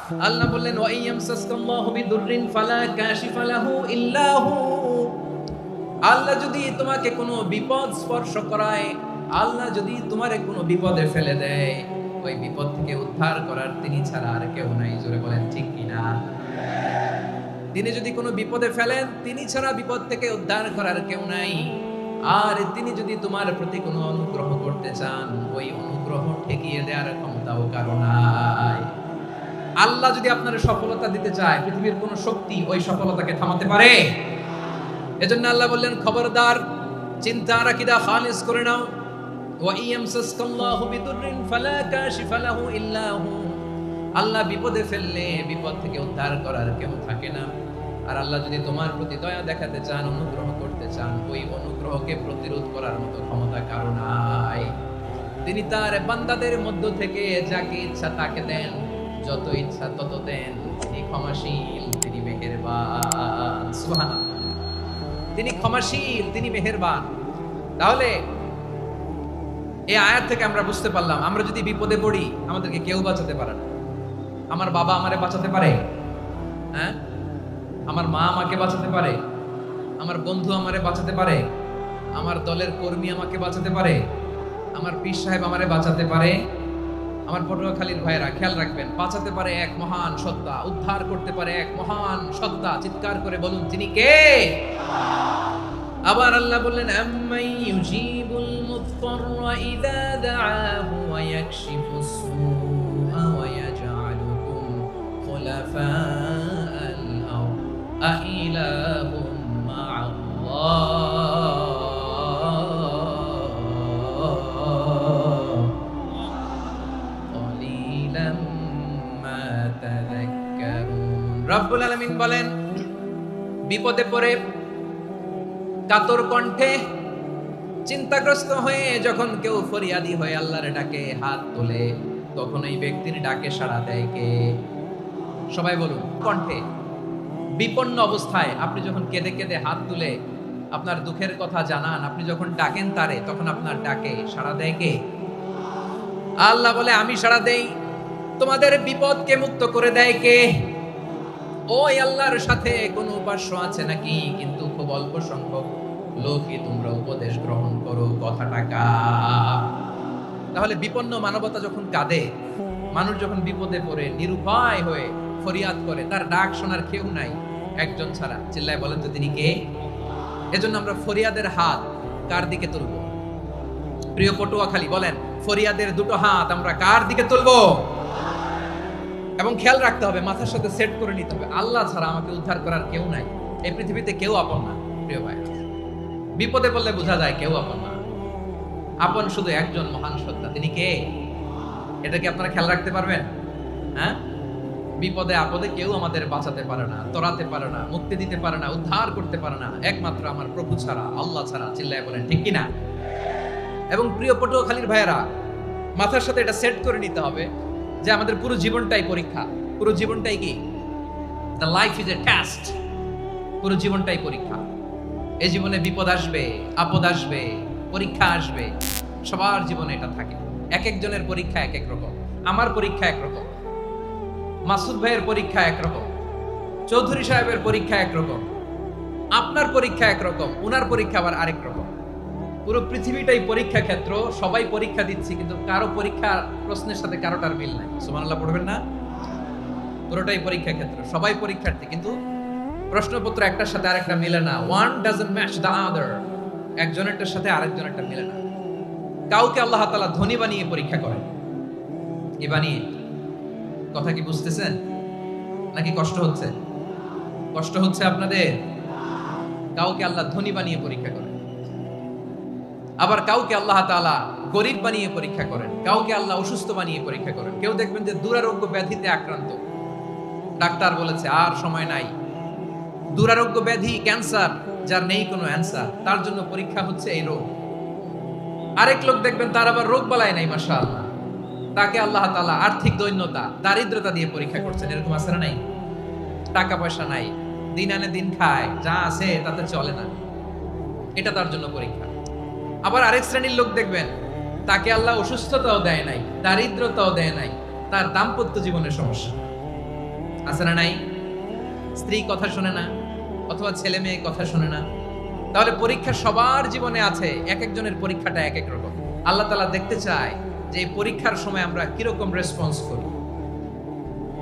আল্লাহ বললেন ওয়া ইয়ামসাসকাল্লাহু বিদুররিন ফালা কাশিফা লাহু ইল্লা হু। আল্লাহ যদি তোমাকে কোনো বিপদ স্পর্শ করায়, আল্লাহ যদি তোমারে কোনো বিপদে ফেলে দেয়, ওই বিপদ থেকে উদ্ধার করার তিনি ছাড়া আর কেউ নাই। জোরে বলেন ঠিক কিনা? তিনি যদি কোনো বিপদে ফেলেন, তিনি ছাড়া বিপদ থেকে উদ্ধার করার কেউ নাই। আর তিনি যদি তোমার প্রতি কোনো অনুগ্রহ করতে চান, ওই অনুগ্রহ ঠেকিয়ে দেওয়ার ক্ষমতাও কারো নাই। আল্লাহ যদি আপনার সফলতা দিতে চায়, পৃথিবীর কোন শক্তি ওই সফলতাকে থামাতে পারে? এজন্য আল্লাহ বললেন, খবরদার, চিন্তার আকীদা খালিস করে নাও। ওয়া ইয়ামসাসকাল্লাহু বিদুররিন ফালা কাশিফা লাহু ইল্লা হু। আল্লাহ বিপদে ফেললে বিপদ থেকে উদ্ধার করার কেউ থাকে না। আর আল্লাহ যদি তোমার প্রতি দয়া দেখাতে চান, অনুগ্রহ করতে চান, ওই অনুগ্রহকে প্রতিরোধ করার মতো ক্ষমতা কারো নাই। তিনি তার বান্দাদের মধ্য থেকে যাকে ইচ্ছা তাকে দেন, যত ইচ্ছা তত দেন। তিনি ক্ষমাশীল, তিনি মেহেরবান। সুবহানাল্লাহ। তিনি ক্ষমাশীল, তিনি মেহেরবান। তাহলে এই আয়াত থেকে আমরা বুঝতে পারলাম, আমরা যদি বিপদে পড়ি আমাদেরকে কেউ বাঁচাতে পারে না। আমার বাবা আমারে বাঁচাতে পারে? হ্যাঁ? আমার মা আমাকে বাঁচাতে পারে? আমার বন্ধু আমারে বাঁচাতে পারে? আমার দলের কর্মী আমাকে বাঁচাতে পারে? আমার পীর সাহেব আমারে বাঁচাতে পারে? আমার পটুয়াখালীর ভাইয়েরা খেয়াল রাখবেন, বাঁচাতে পারে এক মহান সত্তা, উদ্ধার করতে পারে এক মহান সত্তা। চিৎকার করে বলুন, তিনি কে? আবার আল্লাহ বললেন, আম্মাই ইউজিবুল মুযতাররা ইযা দাআহু ওয়া ইয়াকশিফুস সুআ ওয়া ইয়াজআলুকুম খুলাফাআল আরদ আইলাহুম মা'আল্লাহ ক্বালিলাম মা তাযাক্কারুন। রব্বুল আলামিন বলেন, বিপদে পড়ে কাতর কণ্ঠে চিন্তাগ্রস্ত হয়ে যখন কেউ ফরিয়াদি হয়ে আল্লাহর ডাকে হাত তোলে, তখন এই ব্যক্তির ডাকে সাড়া দেয় কে? সবাই বলুন। কণ্ঠে বিপন্ন অবস্থায় আপনি যখন কেঁদে কেঁদে হাত তুলে আপনার দুঃখের কথা জানান, আপনি যখন ডাকেন তারে, তখন আপনার ডাকে সাড়া দেয় কে? আল্লাহ বলে, আমি সাড়া দেই। তোমাদের বিপদকে মুক্ত করে দেয় কে? ওই আল্লাহর সাথে কোনো উপাস্য আছে নাকি? কিন্তু খুব অল্প সংখ্যক লোকই তোমরা উপদেশ গ্রহণ করো। কথাটা কার? তাহলে বিপন্ন মানবতা যখন কাঁদে, মানুষ যখন বিপদে পড়ে নিরুপায় হয়ে ফরিয়াদ করে, তার ডাক শোনার কেউ নাই একজন ছাড়া। চিল্লায় বলেন তো, তিনি কে? এজন্য আমরা ফরিয়াদের হাত কার দিকে তুলব? প্রিয় পটুয়াখালী, বলেন, ফরিয়াদের দুটো হাত আমরা কার দিকে তুলব? এবং খেয়াল রাখতে হবে, মাথার সাথে সেট করে নিতে হবে, আল্লাহ ছাড়া আমাকে উদ্ধার করার কেউ নাই। এই পৃথিবীতে কেউ আপন না। প্রিয় ভাই, বিপদে পড়লে বোঝা যায় কেউ আপন না। আপন শুধু একজন মহান সত্তা। তিনি কে? এটা কি আপনারা খেয়াল রাখতে পারবেন? হ্যাঁ, বিপদে আপদে কেউ আমাদের বাঁচাতে পারে না, তরাতে পারে না, মুক্তি দিতে পারে না, উদ্ধার করতে পারে না, একমাত্র আমার প্রভু ছাড়া, আল্লাহ ছাড়া। চিল্লায় বলেন ঠিক কিনা? এবং প্রিয় পটুয়াখালীর ভাইয়েরা, মাথার সাথে এটা সেট করে নিতে হবে যে আমাদের পুরো জীবনটাই পরীক্ষা। পুরো জীবনটাই কি? The life is a test. পুরো জীবনটাই পরীক্ষা। এই জীবনে বিপদ আসবে, আপদ আসবে, পরীক্ষা আসবে। সবার জীবনে এটা থাকে। এক একজনের পরীক্ষা এক এক রকম। আমার পরীক্ষা একরকম, মাসুদ ভাইয়ের পরীক্ষা একরকম, চৌধুরী সাহেবের পরীক্ষা একরকম, আপনার পরীক্ষা একরকম, উনার পরীক্ষা আবার আরেক রকম। পুরো পৃথিবীটাই পরীক্ষা ক্ষেত্র। সবাই পরীক্ষা দিচ্ছি, কিন্তু কারো পরীক্ষা প্রশ্নের সাথে কারোটার মিল নাই। সুবহানাল্লাহ পড়বেন না? পুরোটাই পরীক্ষা ক্ষেত্র, সবাই পরীক্ষার্থী, কিন্তু প্রশ্নপত্র একটার সাথে আরেকটা মিলে না। One doesn't match the other. একজনেরটার সাথে আরেকজনেরটা মিলে না। কাউকে আল্লাহ তাআলা ধনী বানিয়ে পরীক্ষা করেন। কি বানিয়ে? কথা কি বুঝতেছেন নাকি কষ্ট হচ্ছে? কষ্ট হচ্ছে আপনাদের? কাউকে আল্লাহ ধনী বানিয়ে পরীক্ষা করেন, আবার কাউকে আল্লাহ তাআলা গরীব বানিয়ে পরীক্ষা করেন, কাউকে আল্লাহ অসুস্থ বানিয়ে পরীক্ষা করেন। কেউ দেখবেন যে দুরারোগ্য ব্যাধিতে আক্রান্ত, ডাক্তার বলেছে আর সময় নাই। দুরারোগ্য ব্যাধি, ক্যান্সার, যার নেই কোনো অ্যান্সার, তার জন্য পরীক্ষা হচ্ছে এই রোগ। আরেক লোক দেখবেন তার আবার রোগ বালাই নাই, মাশাআল্লাহ, তাকে আল্লাহ তাআলা আর্থিক দৈন্যতা, দারিদ্রতা দিয়ে পরীক্ষা করছেন। এরকম আছে না নাই? টাকা পয়সা নাই, দিন আনে দিন খায়, যা আছে তাতে চলে না, এটা তার জন্য পরীক্ষা। আবার আরেক শ্রেণীর লোক দেখবেন তাকে আল্লাহ অসুস্থতাও দেয় নাই, দারিদ্রতাও দেয় নাই, তার দাম্পত্য জীবনের সমস্যা, আছে না নাই? স্ত্রী কথা শোনে না, অথবা ছেলে মেয়ে কথা শোনে না। তাহলে পরীক্ষা সবার জীবনে আছে, এক একজনের পরীক্ষাটা এক এক রকম। আল্লাহ তাআলা দেখতে চায় যে এই পরীক্ষার সময় আমরা কিরকম রেসপন্স করি,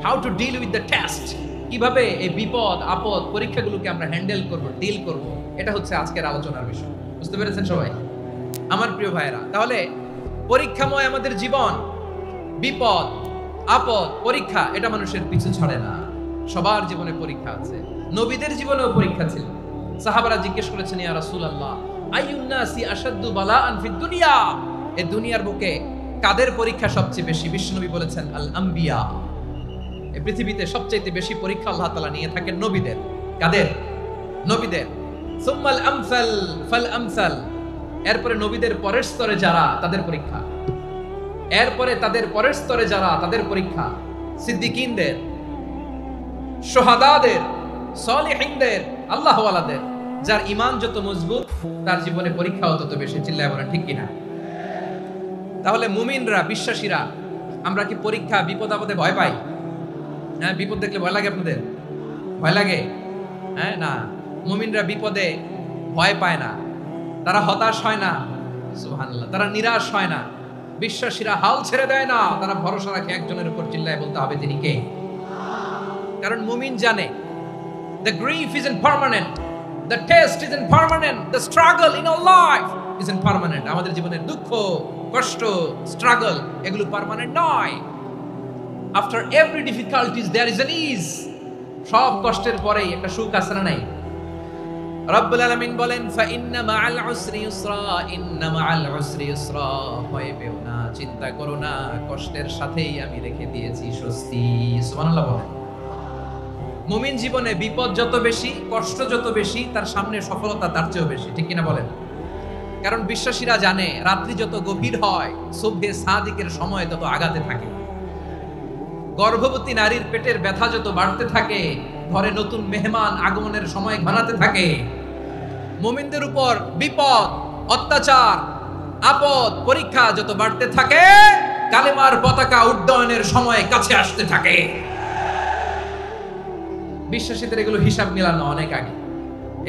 how to deal with the test, কিভাবে এই বিপদ আপদ পরীক্ষাগুলোকে আমরা হ্যান্ডেল করব, ডিল করব। এটা হচ্ছে আজকের আলোচনার বিষয়। বুঝতে পেরেছেন সবাই আমার প্রিয় ভাইরা? তাহলে পরীক্ষাময় আমাদের জীবন, বিপদ আপদ পরীক্ষা, এটা মানুষের পিছু ছাড়ে না। সবার জীবনে পরীক্ষা আছে, নবীদের জীবনেও পরীক্ষা ছিল। সাহাবারা জিজ্ঞেস করেছেন, ইয়া রাসূলুল্লাহ আইয়ুন নাসি আশাদ্দু বালাআন ফিদ দুনিয়া, এই দুনিয়ার বুকে কাদের পরীক্ষা সবচেয়ে বেশি? বিশ্বনবী বলেছেন আল আম্বিয়া, এই পৃথিবীতে সবচেয়ে বেশি পরীক্ষা আল্লাহ তাআলা নিয়ে থাকেন নবীদের। কাদের? নবীদের। সুম্মাল আমসাল ফাল আমসাল, এরপরে নবীদের পরের স্তরে যারা, তাদের পরীক্ষা। এরপরে তাদের পরের স্তরে যারা, তাদের পরীক্ষা। সিদ্দিকিনদের, শুহাদাদের, সলিহিনদের, আল্লাহওয়ালাদের। যার ঈমান যত মজবুত তার জীবনে পরীক্ষাও তত বেশি। চিল্লায় বলেন ঠিক কিনা? তাহলে মুমিনরা, বিশ্বাসীরা, আমরা কি পরীক্ষা বিপদ আপদে ভয় পাই? হ্যাঁ, বিপদ দেখলে ভয় লাগে আপনাদের? ভয় লাগে? হ্যাঁ না, মুমিনরা বিপদে ভয় পায় না, তারা হতাশ হয় না, সুবহানাল্লাহ, তারা নিরাশ হয় না। বিশ্বাসীরা হাল ছেড়ে দেয় না, তারা ভরসা রাখে একজনের উপর। চিল্লায় বলতে হবে তিনি কে? কারণ মুমিন জানে the grief isn't permanent, the test isn't permanent, the struggle in our life isn't permanent. আমাদের জীবনের দুঃখ, কষ্ট, স্ট্রাগল এগুলো পার্মানেন্ট নয়। after every difficulties there is an ease. সব কষ্টের পরেই একটা সুখ আছে না নাই? রব্বুল আলামিন বলেন ফা ইন্না মাআল উসরি ইউসরা, ইন্না মাআল উসরি ইউসরা, ভয় পেও না, চিন্তা করো না, কষ্টের সাথেই আমি রেখে দিয়েছি স্বস্তি। সুবহানাল্লাহ বলেন। মুমিন জীবনে বিপদ যত বেশি, কষ্ট যত বেশি, তার সামনে সফলতা তার চেয়েও বেশি। ঠিক কিনা বলেন? কারণ বিশ্বাসীরা জানে রাত্রি যত গভীর হয়, সুবহে সাদিকের সময় তত আগাতে থাকে। গর্ভবতী নারীর পেটের ব্যথা যত বাড়তে থাকে, ঘরে নতুন মেহমান আগমনের সময় ঘনাতে থাকে। মুমিনদের উপর বিপদ, অত্যাচার, আপদ, পরীক্ষা যত বাড়তে থাকে, কালেমার পতাকা উড্ডয়নের সময় কাছে আসতে থাকে। বিশ্বাসীদের এগুলো হিসাব মিলানো অনেক আগে,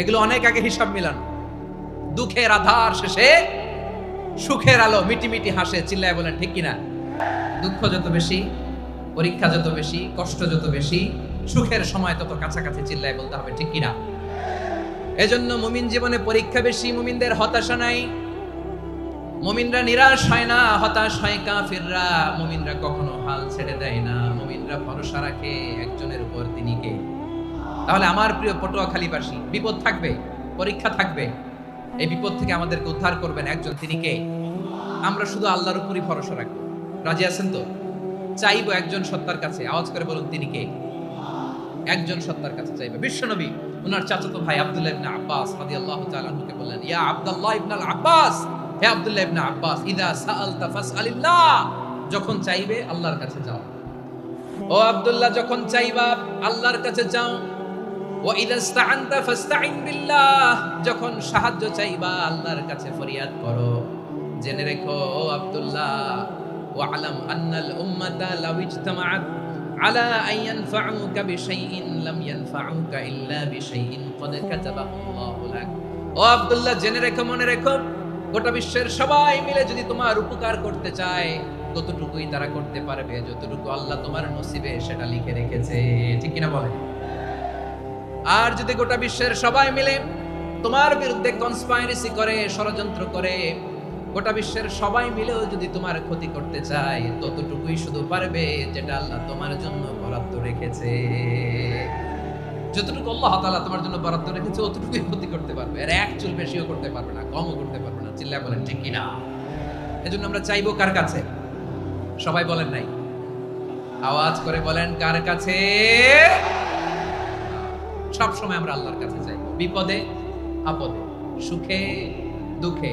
এগুলো অনেক আগে হিসাব মিলানো। দুঃখের আধার শেষে সুখের আলো মিটিমিটি হাসে। চিল্লায় বলেন ঠিক কিনা? দুঃখ যত বেশি, পরীক্ষা যত বেশি, কষ্ট যত বেশি, সুখের সময় তত কাছাকাছি। চিল্লায় বলতে হবে ঠিক কিনা? এজন্য মুমিন জীবনে পরীক্ষা বেশি, মুমিনদের হতাশা নাই। মুমিনরা নিরাশ হয় না, হতাশ হয় কাফিররা। মুমিনরা কখনো হাল ছেড়ে দেয় না, মুমিনরা ভরসা রাখে একজনের উপর, তিনি কে? তাহলে আমার প্রিয় পটুয়াখালীবাসী, বিপদ থাকবে, পরীক্ষা থাকবে, এই বিপদ থেকে আমাদেরকে উদ্ধার করবেন একজন, তিনি কে? আমরা শুধু আল্লাহর উপরই ভরসা রাখবো। রাজি আছেন তো? চাইবো একজন সত্তার কাছে। আওয়াজ করে বলুন তিনি কে? একজন সত্তার কাছে চাইবে। বিশ্বনবী ওনার চাচাতো ভাই আব্দুল্লাহ ইবনে আব্বাস রাদিয়াল্লাহু তাআলা আনহুকে বললেন, ইয়া আব্দুল্লাহ ইবনে আব্বাস, হে আব্দুল্লাহ ইবনে আব্বাস, ইদা সাআলতা ফাসআলিল্লাহ, যখন চাইবে আল্লাহর কাছে যাও। ও আব্দুল্লাহ, যখন চাইবা আল্লাহর কাছে যাও। ওয়া ইদা ইসতাআনতা ফাসতাইন বিল্লাহ, যখন সাহায্য চাইবা আল্লাহর কাছে ফরিয়াদ করো। জেনে রেখো ও আব্দুল্লাহ, ওয়া'লাম আন্নাল উম্মাতা লাউ ইজতামাআত আলা আন ইয়ানফাউকা বিশাইইন লাম ইয়ানফাউকা ইল্লা বিশাইইন ক্বাদ কাতাবাহু আল্লাহু লাক। ও আব্দুল্লাহ, জেনে রেখো, মনে রেখো, গোটা বিশ্বের সবাই মিলে যদি তোমার উপকার করতে চায়, ততটুকুই তারা করতে পারবে যতটুকু আল্লাহ তোমার নসিবে সেটা লিখে রেখেছে। ঠিক কিনা বলে? আর যদি গোটা বিশ্বের সবাই মিলে তোমার বিরুদ্ধে কনস্পাইরেসি করে, ষড়যন্ত্র করে, গোটা বিশ্বের সবাই মিলেও যদি তোমার ক্ষতি করতে চায়, ততটুকুই শুধু পারবে যেটা আল্লাহ তোমার জন্য বরাদ্দ রেখেছে। যতটুকু আল্লাহ তাআলা তোমার জন্য বরাদ্দ রেখেছে ততটুকুই ক্ষতি করতে পারবে, আর এক চুল বেশিও করতে পারবে না, কমও করতে পারবে না। চিল্লায় বলেন ঠিক কিনা? এজন্য আমরা চাইবো কার কাছে? সবাই বলেন নাই, আওয়াজ করে বলেন কার কাছে? সব সময় আমরা আল্লাহর কাছে চাইবো, বিপদে আপদে, সুখে দুঃখে,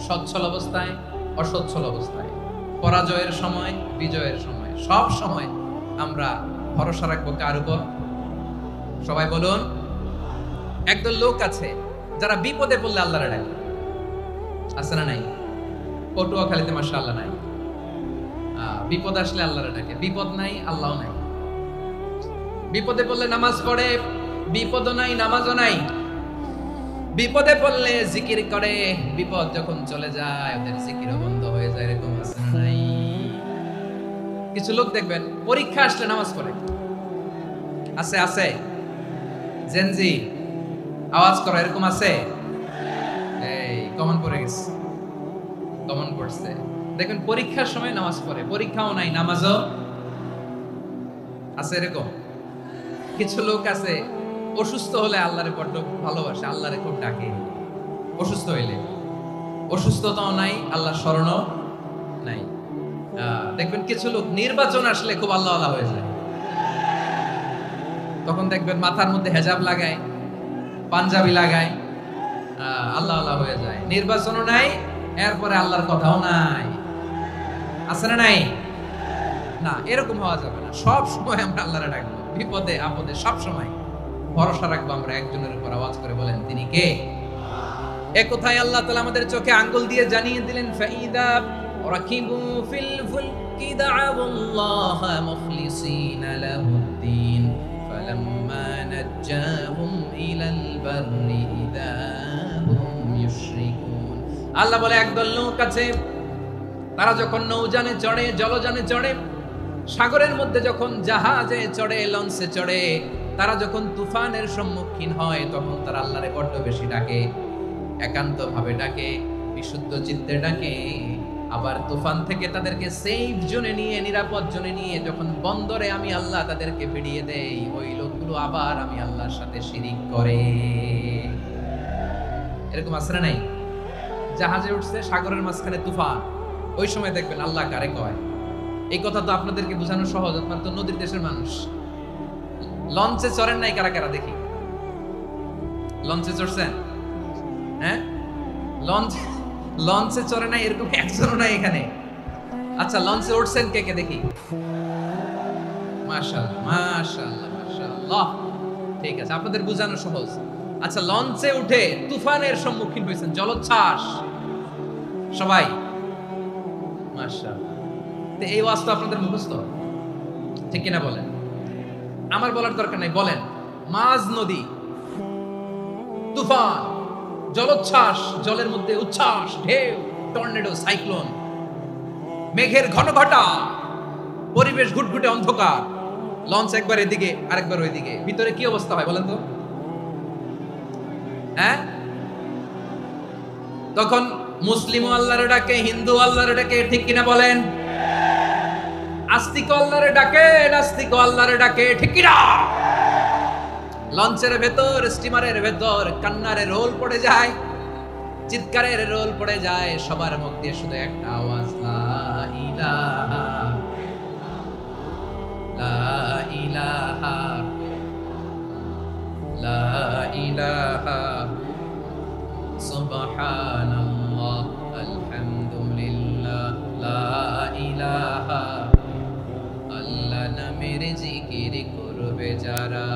সচ্ছল অবস্থায় অসচ্ছল অবস্থায়, পরাজয়ের সময় বিজয়ের সময়, সব সময় আমরা ভরসা রাখবো কার উপর? সবাই বলুন। একদল লোক আছে যারা বিপদে পড়লে আল্লাহরে ডাকে। আছে না নাই? পটুয়াখালীতে মাশাআল্লাহ নাই। বিপদ আসলে আল্লাহরে ডাকে, বিপদ নাই আল্লাহ নাই। বিপদে পড়লে নামাজ পড়ে, বিপদও নাই নামাজও নাই। বিপদে পড়লে জিকির করে, বিপদ যখন চলে যায় ওদের জিকিরও বন্ধ হয়ে যায়। এরকম আছে না নাই? কিছু লোক দেখবেন পরীক্ষা আসলে নামাজ পড়ে। আছে আছে, জেনজি আওয়াজ করো, এরকম আছে? এই কমন পড়ে গেছে, কমন পড়ছে। দেখবেন পরীক্ষার সময় নামাজ পড়ে, পরীক্ষাও নাই নামাজও আছে। এরকম কিছু লোক আছে অসুস্থ হলে আল্লাহরে বড্ড ভালোবাসে, আল্লাহরে খুব ডাকে। অসুস্থ হইলে অসুস্থতাও নাই, আল্লাহর স্মরণও নাই। দেখবেন কিছু লোক নির্বাচন আসলে খুব আল্লাহ আল্লাহ হয়ে যায়। তখন দেখবেন মাথার মধ্যে হেজাব লাগায়, পাঞ্জাবি লাগায়, আল্লাহ আল্লাহ হয়ে যায়। নির্বাচনও নাই, এরপরে আল্লাহর কথাও নাই। আছে না নাই? না, এরকম হওয়া যাবে না। সব সময় আমরা আল্লাহরে ডাকবো, বিপদে আপদে সব সময় ভরসা রাখবো আমরা একজনের উপর। আওয়াজ করে বলেন তিনি কে? এ কথাই আল্লাহ তাআলা আমাদের চোখে আঙ্গুল দিয়ে জানিয়ে দিলেন, ফাইদা রাকিবু ফিল ফুলকি দা'আবুল্লাহ মুখলিসিনা লাহুদ্দিন ফালাম্মা নাজ্জাহুম ইলাল বাররি ইযা হুম ইউশরিকুন। আল্লাহ বলে একদল লোক আছে, তারা যখন নৌযানে চড়ে, জলযানে চড়ে, সাগরের মধ্যে যখন জাহাজে চড়ে, লঞ্চে চড়ে, তারা যখন তুফানের সম্মুখীন হয় তখন তারা আল্লাহরে বড্ড বেশি ডাকে, একান্ত ভাবে ডাকে, বিশুদ্ধ চিত্তে ডাকে। আবার তুফান থেকে তাদেরকে সেফ জোনে নিয়ে, নিরাপদ জোনে নিয়ে যখন বন্দরে আমি আল্লাহ তাদেরকে ফিরিয়ে দেই, ওই লোকগুলো আবার আমি আল্লাহর সাথে শিরিক করে। এরকম আছে না নাই? জাহাজে উঠছে, সাগরের মাঝখানে তুফান, ওই সময় দেখবেন আল্লাহ কারে কয়। এই কথা তো আপনাদেরকে বোঝানো সহজ, আপনার তো নদীর দেশের মানুষ। লঞ্চে চড়েন নাই কারা কারা দেখি? লঞ্চে চড়ছেন? হ্যাঁ, লঞ্চে চড়ে নাই এরকম একজনও নাই এখানে। আচ্ছা, লঞ্চে উঠছেন কে কে দেখি? মাশাআল্লাহ মাশাআল্লাহ মাশাআল্লাহ, ঠিক আছে, আপনাদের বোঝানো সহজ। আচ্ছা, লঞ্চে উঠে তুফানের সম্মুখীন হয়েছেন, জলোচ্ছ্বাস সবাই? মাশাআল্লাহ। তো এই ওয়াজ তো আপনাদের মুখস্থ, ঠিক কিনা বলেন? আমার বলার দরকার নাই, বলেন। মাঝ নদী, তুফান, জলোচ্ছ্বাস, জলের মধ্যে উচ্ছ্বাস, ঢেউ, টর্নেডো, সাইক্লোন, মেঘের ঘনঘটা, পরিবেশ ঘুটঘুটে অন্ধকার, লঞ্চ একবার এদিকে আরেকবার ওইদিকে, ভিতরে কি অবস্থা হয় বলেন তো? হ্যাঁ, তখন মুসলিম আল্লাহর ডাকে, হিন্দু আল্লাহর ডাকে, ঠিক কিনা বলেন? আস্তিক আল্লাহর ডাকে, নাস্তিক আল্লাহর ডাকে, ঠিক কিনা? লঞ্চের ভেতর, স্টিমারের ভেতর কান্নারে রোল পড়ে যায়, চিৎকারের রোল পড়ে যায়, সবার মুখ দিয়ে শুধু একটা আওয়াজ, লা ইলাহা লা ইলাহা লা ইলাহা সুবহানাল্লাহ আলহামদুলিল্লাহ লা ইলাহা। আল্লাহ নামের জিকির করবে যারা,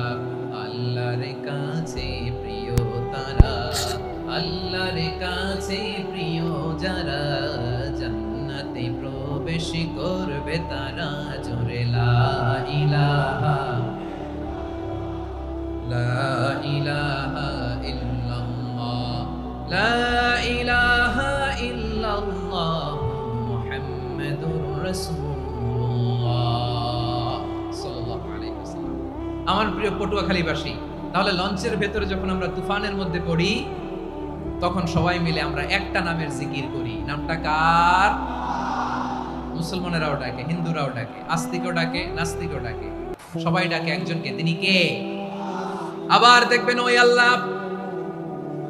আল্লাহর কাছে প্রিয় তারা, আল্লাহর কাছে প্রিয় যারা, জান্নাতে প্রবেশ করবে তারা। জোরে লা ইলাহা লা ইলাহা ইল্লাল্লাহ লা ইলাহা ইল্লাল্লাহ মুহাম্মাদুর রাসূলুল্লাহ সাল্লাল্লাহু আলাইহি ওয়াসাল্লাম। আমার প্রিয় পটুয়াখালীবাসী, তাহলে লঞ্চের ভেতরে যখন আমরা তুফানের মধ্যে পড়ি, তখন সবাই মিলে আমরা একটা নামের জিকির করি। নামটা কার? মুসলমানেরাও ডাকে, হিন্দুরাও ডাকে, আস্তিকও ডাকে, নাস্তিকও ডাকে, সবাই ডাকে একজনকে, তিনি কে? আবার দেখবেন ওই আল্লাহ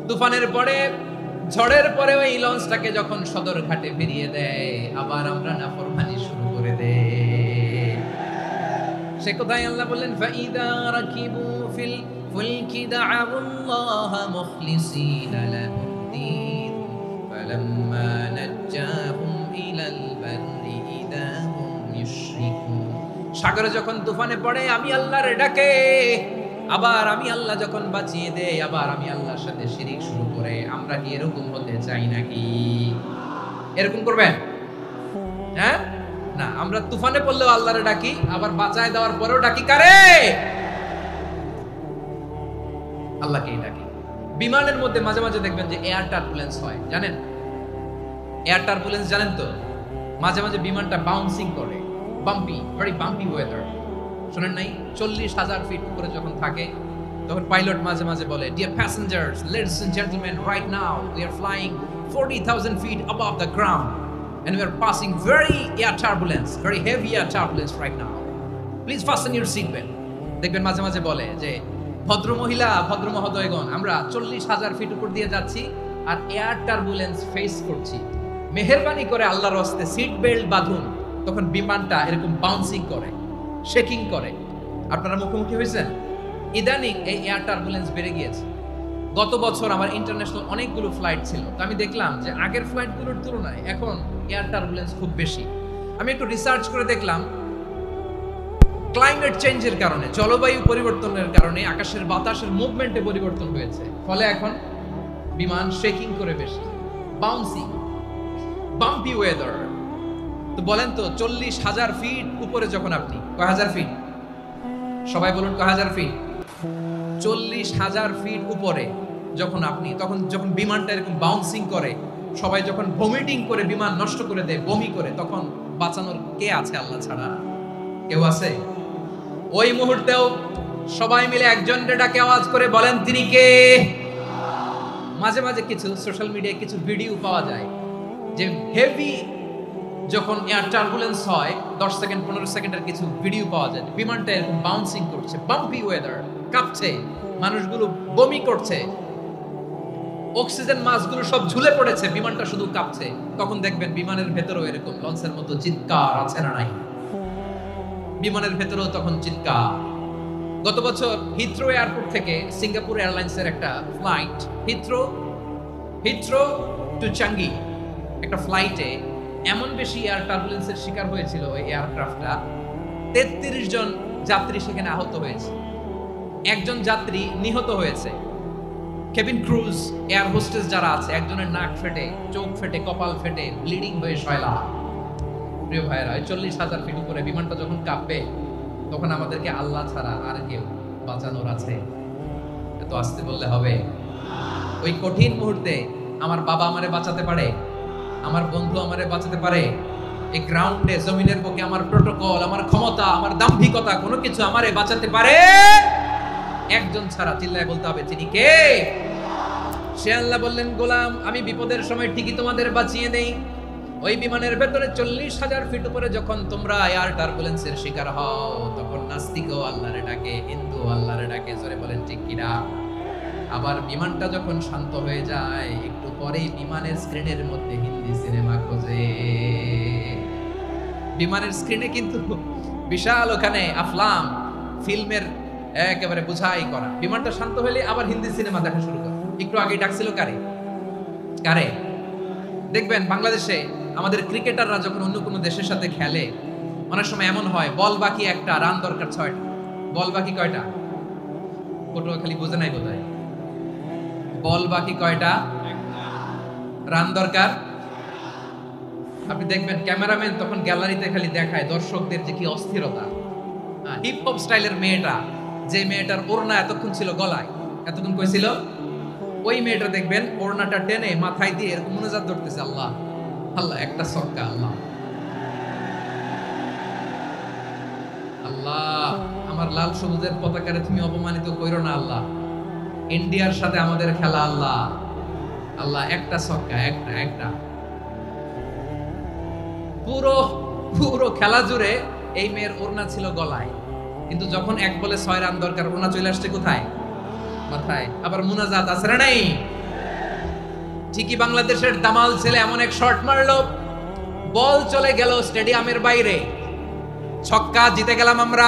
তুফানের পরে, ঝড়ের পরে ওই লঞ্চটাকে যখন সদর ঘাটে ফিরিয়ে দেয়, আবার আমরা নাফরমানি শুরু করে দেই। সে কথাই আল্লাহ বললেন, ফাইদা রাকিবু ফিল ফুলকি দা'আবুল্লাহ মুখলিসিনা লাহুদ্দিন ফালাম্মা নাজ্জাহুম ইলাল বাররি ইযা হুম ইউশরিকুন। সাগরে যখন তুফানে পড়ে আমি আল্লাহর ডাকে, আবার আমি আল্লাহ যখন বাঁচিয়ে দেই, আবার আমি আল্লাহর সাথে শিরিক শুরু করে। আমরা কি এরকম হতে চাই নাকি? এরকম করবেন? হ্যাঁ, না, আমরা তুফানে পড়লেও আল্লাহরে ডাকি, আবার বাঁচায় দেওয়ার পরেও ডাকি কারে? আল্লাহকেই ডাকি। বিমানের মধ্যে মাঝে মাঝে দেখবেন যে এয়ার টার্বুলেন্স হয়, জানেন? এয়ার টার্বুলেন্স জানেন তো? মাঝে মাঝে বিমানটা বাউন্সিং করে, বাম্পি, ভেরি বাম্পি ওয়েদার। শুনেন নাই? 40,000 ফিট উপরে যখন থাকে তখন পাইলট মাঝে মাঝে বলে, dear passengers, ladies and gentleman, right now we are flying 40,000 feet above the ground and we are passing very heavy air turbulence right now. Please fasten your seat belt. দেখবেন মাঝে মাঝে বলে যে, ভদ্র মহিলা, ভদ্র মহোদয়গণ, আমরা 40,000 ফিট উপর দিয়ে যাচ্ছি আর এয়ার টার্বুলেন্স ফেস করছি, মেহেরবানি করে আল্লাহর হস্তে সিট বেল্ট বাঁধুন। তখন বিমানটা এরকম বাউন্সিং করে, শেকিং করে। আপনারা মুখোমুখি হয়েছেন? ইদানিং এই এয়ার টার্বুলেন্স বেড়ে গিয়েছে। গত বছর আমার ইন্টারন্যাশনাল অনেকগুলো ফ্লাইট ছিল, তো আমি দেখলাম যে আগের ফ্লাইটগুলোর তুলনায় এখন এয়ার টার্বুলেন্স খুব বেশি। আমি একটু রিসার্চ করে দেখলাম, ক্লাইমেট চেঞ্জের কারণে, জলবায়ু পরিবর্তনের কারণে আকাশের বাতাসের মুভমেন্টে পরিবর্তন হয়েছে, ফলে এখন বিমান শেকিং করে বেশি, বাউন্সিং, বাম্পি ওয়েদার। তো বলেন তো, 40,000 ফিট উপরে যখন আপনি, কয় হাজার ফিট? সবাই বলুন কয় হাজার ফিট? 40,000 ফিট উপরে যখন আপনি, তখন যখন বিমানটা এরকম বাউন্সিং করে, সবাই যখন ভমিটিং করে বিমান নষ্ট করে দেয়, বমি করে, তখন বাঁচানোর কে আছে আল্লাহ ছাড়া? কেউ আছে? ওই মুহূর্তেও সবাই মিলে একজনের ডাকে আওয়াজ করে বলেন, তিনি কে? মাঝে মাঝে কিছু সোশ্যাল মিডিয়ায় কিছু ভিডিও পাওয়া যায় যে হেভি যখন এয়ার টার্বুলেন্স হয়, 10 সেকেন্ড 15 সেকেন্ডের কিছু ভিডিও পাওয়া যায়, বিমানটা এরকম বাউন্সিং করছে, বাম্পি ওয়েদার, কাঁপছে, মানুষগুলো বমি করছে, অক্সিজেন মাস্কগুলো সব ঝুলে পড়েছে, বিমানটা শুধু কাঁপছে। তখন দেখবেন বিমানের ভেতরেও এরকম লঞ্চের মতো চিৎকার আছে না নাই? বিমানের ভেতরেও তখন চিৎকার। গত বছর হিথ্রো এয়ারপোর্ট থেকে সিঙ্গাপুর এয়ারলাইন্সের একটা ফ্লাইট, হিথ্রো টু চাঙ্গি, একটা ফ্লাইটে এমন বেশি এয়ার টার্বুলেন্সের শিকার হয়েছিল ওই এয়ারক্রাফটটা, 33 জন যাত্রী সেখানে আহত হয়েছে, একজন যাত্রী নিহত হয়েছে। কেবিন ক্রুজ, এয়ার হোস্টেস যারা আছে, একজনের নাক ফেটে, চোখ ফেটে, কপাল ফেটে, ব্লিডিং হয়ে শয়লা। প্রিয় ভাইরা, 40,000 ফিট উপরে বিমানটা যখন কাঁপবে, তখন আমাদেরকে আল্লাহ ছাড়া আর কেউ বাঁচানোর আছে? এত আসতে বললে হবে? ওই কঠিন মুহূর্তে আমার বাবা আমারে বাঁচাতে পারে, আমার বন্ধু আমারে বাঁচাতে পারে। এই গ্রাউন্ডে, জমিনের বুকে আমার প্রোটোকল, আমার ক্ষমতা, আমার দাম্ভিকতা, কোনো কিছু আমারে বাঁচাতে পারে একজন ছাড়া। চিল্লায় বলতে হবে, তিনি কে? সে আল্লাহ। বললেন, গোলাম, আমি বিপদের সময় ঠিকই তোমাদের বাঁচিয়ে দেই। ওই বিমানের ভেতরে 40,000 ফিট উপরে যখন তোমরা এয়ার টার্বুলেন্সের শিকার হও, তখন নাস্তিকও আল্লাহরে ডাকে, হিন্দু আল্লাহরে ডাকে, জোরে বলেন ঠিক কিনা? আবার বিমানটা যখন শান্ত হয়ে যায়, একটু পরেই বিমানের স্ক্রিনের মধ্যে হিন্দি সিনেমা খোঁজে। বিমানের স্ক্রিনে কিন্তু বিশাল ওখানে আফলাম ফিল্মের একেবারে বুঝাই করা। বিমানটা শান্ত হলে আবার হিন্দি সিনেমা দেখা শুরু করে। একটু আগে ডাকছিল কারে? দেখবেন বাংলাদেশে আমাদের ক্রিকেটাররা যখন অন্য কোনো দেশের সাথে খেলে, অনেক সময় এমন হয়, বল বাকি একটা, রান দরকার 6টা। বল বাকি কয়টা? পটুয়াখালী বুঝে নাই বোধহয়। বল বাকি কয়টা? রান দরকার। আপনি দেখবেন ক্যামেরাম্যান তখন গ্যালারিতে খালি দেখায় দর্শকদের যে কি অস্থিরতা। হিপ হপ স্টাইলের মেয়েটা, যে মেয়েটার ওড়না এতক্ষণ ছিল গলায়, এতক্ষণ কই ছিল, ওই মেয়েটা দেখবেন ওড়নাটা টেনে মাথায় দিয়ে এরকম মুনাজাত ধরতেছে, আল্লাহ আল্লাহ, একটা সক্কা, আল্লাহ আল্লাহ, আমার লাল সবুজের পতাকারে তুমি অপমানিত কইরো না আল্লাহ, ইন্ডিয়ার সাথে আমাদের খেলা, আল্লাহ আল্লাহ, একটা সক্কা, একটা। পুরো খেলা জুড়ে এই মেয়ের ওড়না ছিল গলায়, কিন্তু যখন 1 বলে 6 রান দরকার, ওড়না চলে আসছে কোথায়? মাথায়। আবার মুনাজাত আছে না নাই? ঠিকই বাংলাদেশের দামাল ছেলে এমন এক শট মারলো, বল চলে গেল স্টেডিয়ামের বাইরে, ছক্কা, জিতে গেলাম আমরা।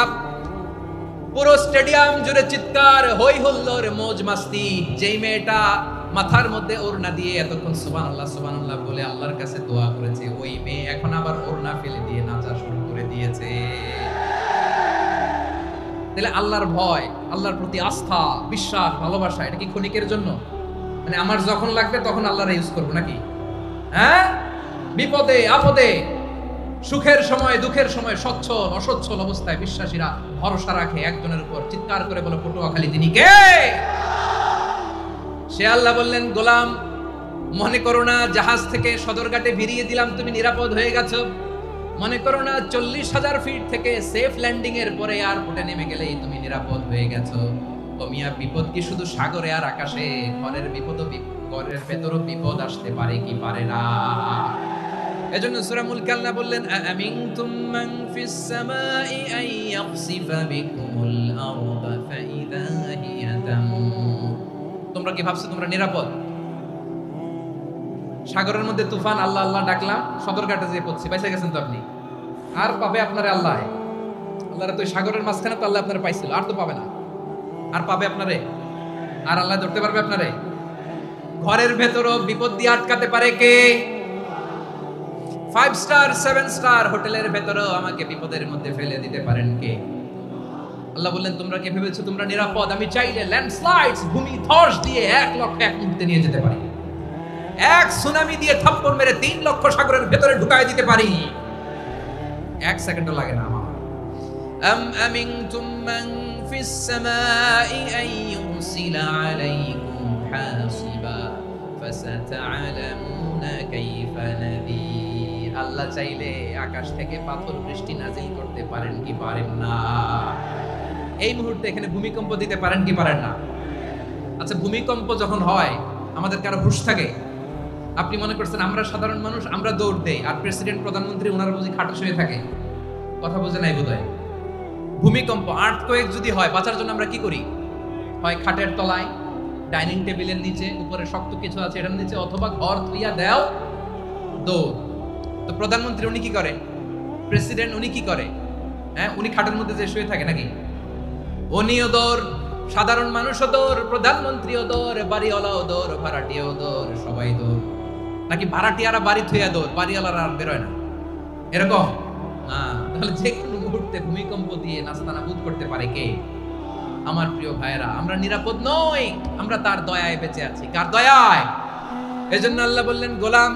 পুরো স্টেডিয়াম জুড়ে চিৎকার, হই হুল্লোর, মৌজ মাস্তি। যেই মেয়েটা মাথার মধ্যে ওড়না দিয়ে এতক্ষণ সুবহানাল্লাহ সুবহানাল্লাহ বলে আল্লাহর কাছে দোয়া করেছে, ওই মেয়ে এখন আবার ওড়না ফেলে দিয়ে নাচা শুরু করে দিয়েছে। তাহলে আল্লাহর ভয়, আল্লাহর প্রতি আস্থা, বিশ্বাস, ভালোবাসা, এটা কি ক্ষণিকের জন্য? মানে আমার যখন লাগবে তখন আল্লাহর ইউজ করবো নাকি? হ্যাঁ, বিপদে আপদে, সুখের সময় দুঃখের সময়, সচ্ছল অসচ্ছল অবস্থায় বিশ্বাসীরা ভরসা রাখে একজনের উপর। চিৎকার করে বলে, পটুয়াখালী তিনি কে? সে আল্লাহ বললেন, গোলাম মনে করো না জাহাজ থেকে সদরঘাটে ভিড়িয়ে দিলাম তুমি নিরাপদ হয়ে গেছো, মনে করো না 40,000 ফিট থেকে সেফ ল্যান্ডিং এর পরে এয়ারপোর্টে নেমে গেলেই তুমি নিরাপদ হয়ে গেছো। ও মিয়া, বিপদ কি শুধু সাগরে আর আকাশে? ঘরের বিপদও ঘরের ভেতরও বিপদ আসতে পারে কি পারে না? এজন্য সূরা মুলক আল্লাহ বললেন, আমিনতুম মান ফিস সামাই আন ইয়াখসিফা বিকুমুল আরদা ফাইদা হিয়া তামুর। তোমরা কি ভাবছো তোমরা নিরাপদ? সাগরের মধ্যে তুফান, আল্লাহ আল্লাহ ডাকলাম, সদরঘাটে যেয়ে পড়ছি, পাইছে গেছেন তো আপনি। আর পাবে আপনারে আল্লাহ? আল্লাহরে তো সাগরের মাঝখানে তো আল্লাহ আপনারে পাইছিল, আর তো পাবে না। আর পাবে আপনারে? আর আল্লাহ ধরতে পারবে আপনারে? ঘরের ভেতরও বিপদ দিয়ে আটকাতে পারে কে? 5 স্টার 7 স্টার হোটেলের ভেতরও আমাকে বিপদের মধ্যে ফেলে দিতে পারেন কে? আল্লাহ বললেন, তোমরা কি ভেবেছো তোমরা নিরাপদ? আমি চাইলে ল্যান্ডস্লাইডস, ভূমি ধস দিয়ে 1 লক্ষ এক মুহূর্তে নিয়ে যেতে পারি। এক সুনামি দিয়ে থাপ্পড় মেরে 3 লক্ষ সাগরের ভেতরে ঢুকায় দিতে পারি, 1 সেকেন্ডও লাগে না আমার। আম আমিনতুম মান ফিস সামাই আন ইউরসিলা আলাইকুম হাসিবা ফাসাতা'লামুনা কাইফা নাযীর। আল্লাহ চাইলে আকাশ থেকে পাথর বৃষ্টি নাজিল করতে পারেন কি পারেন না? এই মুহূর্তে এখানে ভূমিকম্প দিতে পারেন কি পারেন না? আচ্ছা, ভূমিকম্প যখন হয় আমাদের কারো হুঁশ থাকে? আপনি মনে করছেন আমরা সাধারণ মানুষ, আমরা দৌড় দেই, আর প্রেসিডেন্ট প্রধানমন্ত্রী ওনারা বুঝি খাটে শুয়ে থাকে? কথা বুঝে নাই বোধহয়। ভূমিকম্প, আর্থকোয়েক যদি হয়, বাঁচার জন্য আমরা কি করি? হয় খাটের তলায়, ডাইনিং টেবিলের নিচে, উপরে শক্ত কিছু আছে এটার নিচে, অথবা ঘর থুইয়া দেও দৌড়। তো প্রধানমন্ত্রী উনি কি করে? প্রেসিডেন্ট উনি কি করে? হ্যাঁ, উনি খাটের মধ্যে যে শুয়ে থাকে নাকি? উনিও দৌড়, সাধারণ মানুষও দৌড়, প্রধানমন্ত্রীও দৌড়, বাড়িওয়ালাও দৌড়, ভাড়াটিয়াও দৌড়, সবাই দৌড়। নাকি ভাড়াটিয়ারা বাড়ি থুইয়া দৌড়, বাড়িওয়ালারা আর বেরোয় না? এরকম না। তাহলে যে কোনো মুহূর্তে ভূমিকম্প দিয়ে নাস্তানাবুদ করতে পারে কে? আমার প্রিয় ভাইয়েরা, আমরা নিরাপদ নই, আমরা তার দয়ায় বেঁচে আছি। কার দয়ায়? এজন্য আল্লাহ বললেন, গোলাম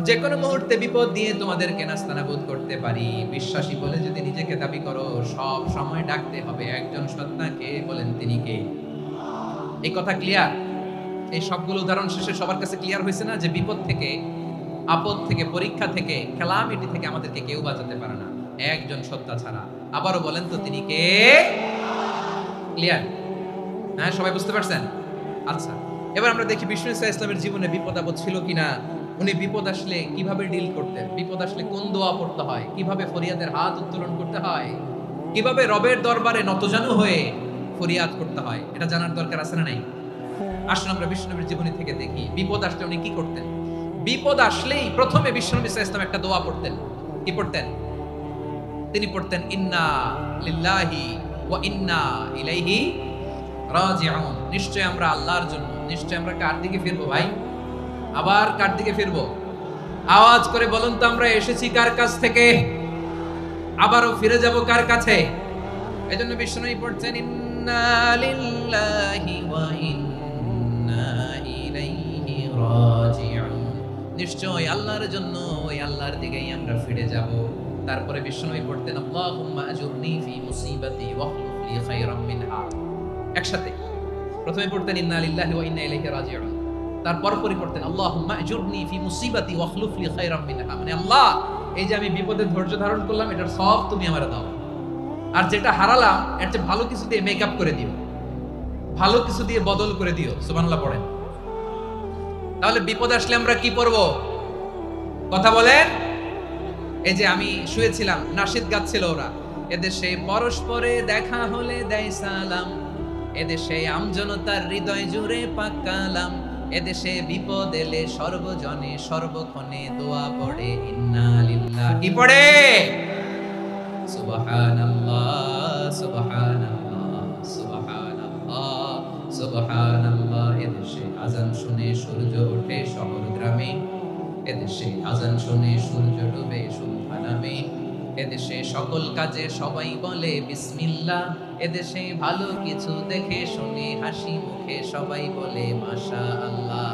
যে কোনো মুহূর্তে বিপদ দিয়ে তোমাদেরকে নাস্তানাবুদ করতে পারি। বিশ্বাসী বলে যদি নিজেকে দাবি করো, সব সময় ডাকতে হবে একজন সত্তাকে। বলেন তিনি কে? এই কথা ক্লিয়ার? এই সবগুলো উদাহরণ শেষে সবার কাছে ক্লিয়ার হয়েছে না যে বিপদ থেকে, আপদ থেকে, পরীক্ষা থেকে, ক্যালামিটি থেকে আমাদেরকে কেউ বাঁচাতে পারে না একজন সত্তা ছাড়া। আবারও বলেন তো তিনি কে? ক্লিয়ার? হ্যাঁ, সবাই বুঝতে পারছেন? আচ্ছা, এবার আমরা দেখি বিষ্ণু ইসা ইসলামের জীবনে বিপদ আপদ ছিল কিনা। উনি বিপদ আসলে কিভাবে ডিল করতেন, বিপদ আসলে কোন দোয়া পড়তে হয়, কিভাবে ফরিয়াদের হাত উত্তোলন করতে হয়, কিভাবে রবের দরবারে নতজানু হয়ে ফরিয়াদ করতে হয়, এটা জানার দরকার আছে না নাই? আসুন আমরা বিষ্ণুনবীর জীবনী থেকে দেখি বিপদ আসলে উনি কি করতেন। বিপদ আসলেই প্রথমে বিষ্ণুনবী সাল্লাল্লাহু আলাইহি ওয়াসাল্লাম একটা দোয়া পড়তেন। কি পড়তেন? তিনি পড়তেন, ইন্না লিল্লাহি ওয়া ইন্না ইলাইহি রাজিউন। নিশ্চয় আমরা আল্লাহর জন্য, নিশ্চয় আমরা কার দিকে ফিরবো ভাই? আবার কার দিকে ফিরবো? আওয়াজ করে বলুন তো, আমরা এসেছি কার কাছ থেকে, আবারও ফিরে যাব কার কাছে? এজন্য বিষ্ণুনবী পড়ছেন, ইন্না লিল্লাহি ওয়া ইন্না ইলাইহি রাজিউন। নিশ্চয় আল্লাহর জন্য, ওই আল্লাহর দিকেই আমরা ফিরে যাব। তারপরে বিষ্ণুনবী পড়তেন, আল্লাহুম্মা আজুরনি ফি মুসিবাতি ওয়াখলুফ লি খায়রাম মিনহা। একসাথে প্রথমে পড়তেন ইন্না লিল্লাহি ওয়া ইন্না ইলাইহি রাজিউন, তারপর পড়তেন আল্লাহুম্মা আজুরনি ফি মুসিবাতি ওয়াখলুফ লি খায়রাম মিনহা। মানে আল্লাহ, এই যে আমি বিপদে ধৈর্য ধারণ করলাম, এটার সব তুমি আমারে দাও, আর যেটা হারালাম এর চেয়ে ভালো কিছু দিয়ে মেকআপ করে দিও, ভালো কিছু দিয়ে বদল করে দিও। সুবহানাল্লাহ পড়েন। তাহলে বিপদ আসলে আমরা কি পড়ব? কথা বলেন। এই যে আমি শুয়েছিলাম, নাশিদ গাচ্ছিল ওরা, এদেশে পরস্পরে দেখা হলে দেয় সালাম, এদেশে আমজনতার হৃদয় জুড়ে পাকালাম, এদেশে বিপদ এলে সর্বজনে সর্বক্ষণে দোয়া পড়ে ইন্না লিল্লাহ। কি পড়ে? সুবহানাল্লাহ সুবহানাল্লাহ সুবহানাল্লাহ সুবহানাল্লাহ। এদেশে আজান শুনে সূর্য ওঠে শহর গ্রামে, এদেশে আজান শুনে সূর্য ডুবে সন্ধ্যা নামে, এদেশে সকল কাজে সবাই বলে বিসমিল্লাহ, এদেশে ভালো কিছু দেখে শুনে হাসি মুখে সবাই বলে মাশাআল্লাহ।